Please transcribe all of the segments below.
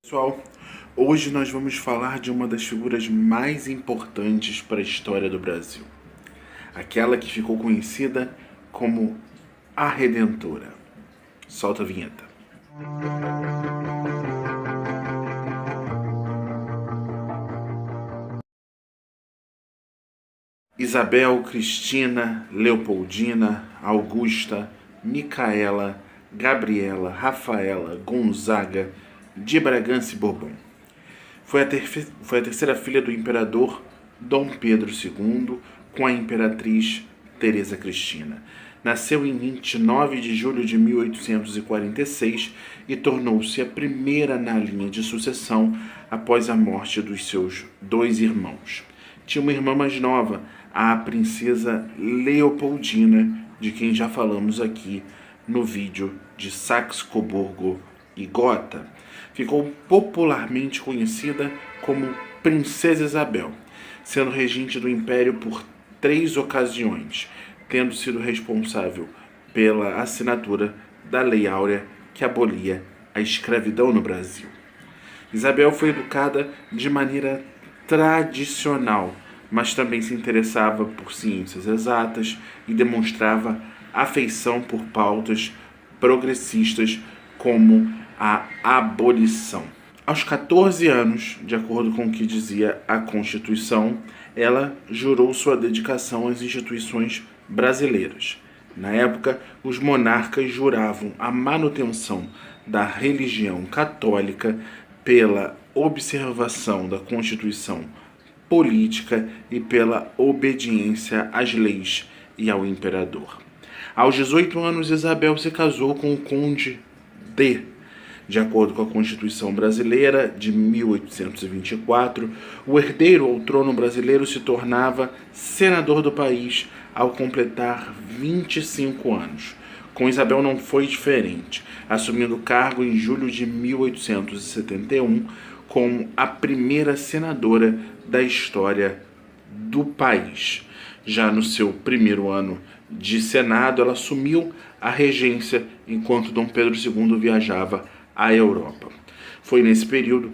Pessoal, hoje nós vamos falar de uma das figuras mais importantes para a história do Brasil. Aquela que ficou conhecida como a Redentora. Solta a vinheta. Isabel, Cristina, Leopoldina, Augusta, Micaela, Gabriela, Rafaela, Gonzaga, de Bragança e Bourbon. Foi a terceira filha do imperador Dom Pedro II com a imperatriz Teresa Cristina. Nasceu em 29 de julho de 1846 e tornou-se a primeira na linha de sucessão após a morte dos seus dois irmãos. Tinha uma irmã mais nova, a princesa Leopoldina, de quem já falamos aqui no vídeo de Saxe-Coburgo e Gotha. Ficou popularmente conhecida como Princesa Isabel, sendo regente do Império por 3 ocasiões, tendo sido responsável pela assinatura da Lei Áurea que abolia a escravidão no Brasil. Isabel foi educada de maneira tradicional, mas também se interessava por ciências exatas e demonstrava afeição por pautas progressistas como a abolição. Aos 14 anos, de acordo com o que dizia a Constituição, ela jurou sua dedicação às instituições brasileiras. Na época, os monarcas juravam a manutenção da religião católica pela observação da Constituição política e pela obediência às leis e ao imperador. Aos 18 anos, Isabel se casou com o conde de acordo com a Constituição Brasileira de 1824, o herdeiro ao trono brasileiro se tornava senador do país ao completar 25 anos. Com Isabel não foi diferente, assumindo o cargo em julho de 1871 como a primeira senadora da história do país. Já no seu primeiro ano de Senado, ela assumiu a regência enquanto Dom Pedro II viajava à Europa. Foi nesse período,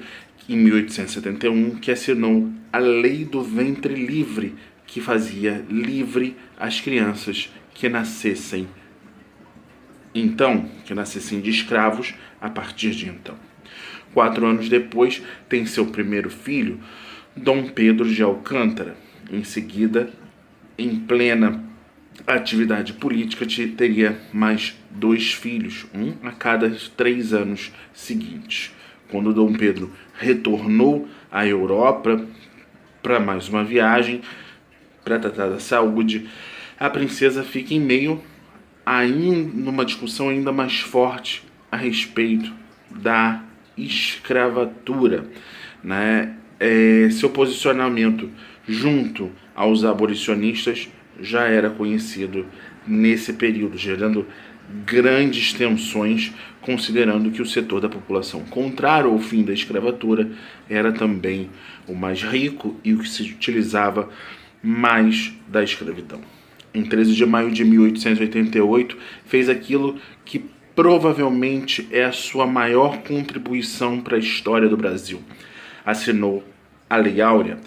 em 1871, que assinou a Lei do Ventre Livre, que fazia livre as crianças que nascessem de escravos a partir de então. 4 anos depois, tem seu primeiro filho, Dom Pedro de Alcântara. Em seguida, em plena atividade política, teria mais 2 filhos, um a cada 3 anos seguintes. Quando Dom Pedro retornou à Europa para mais uma viagem, para tratar da saúde, a princesa fica em meio a numa discussão ainda mais forte a respeito da escravatura, né? Seu posicionamento junto aos abolicionistas já era conhecido nesse período, gerando grandes tensões, considerando que o setor da população contrário ao fim da escravatura era também o mais rico e o que se utilizava mais da escravidão. Em 13 de maio de 1888, fez aquilo que provavelmente é a sua maior contribuição para a história do Brasil. Assinou a Lei Áurea,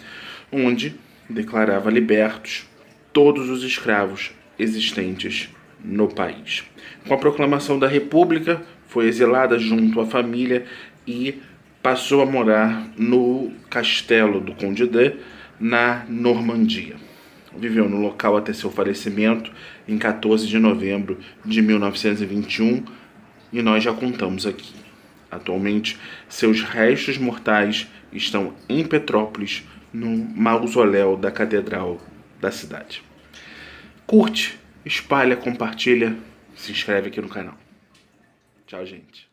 onde declarava libertos todos os escravos existentes no país. Com a proclamação da República, foi exilada junto à família e passou a morar no castelo do Conde de, na Normandia. Viveu no local até seu falecimento em 14 de novembro de 1921 e nós já contamos aqui. Atualmente, seus restos mortais estão em Petrópolis, no mausoléu da Catedral da cidade. Curte, espalha, compartilha, se inscreve aqui no canal. Tchau, gente.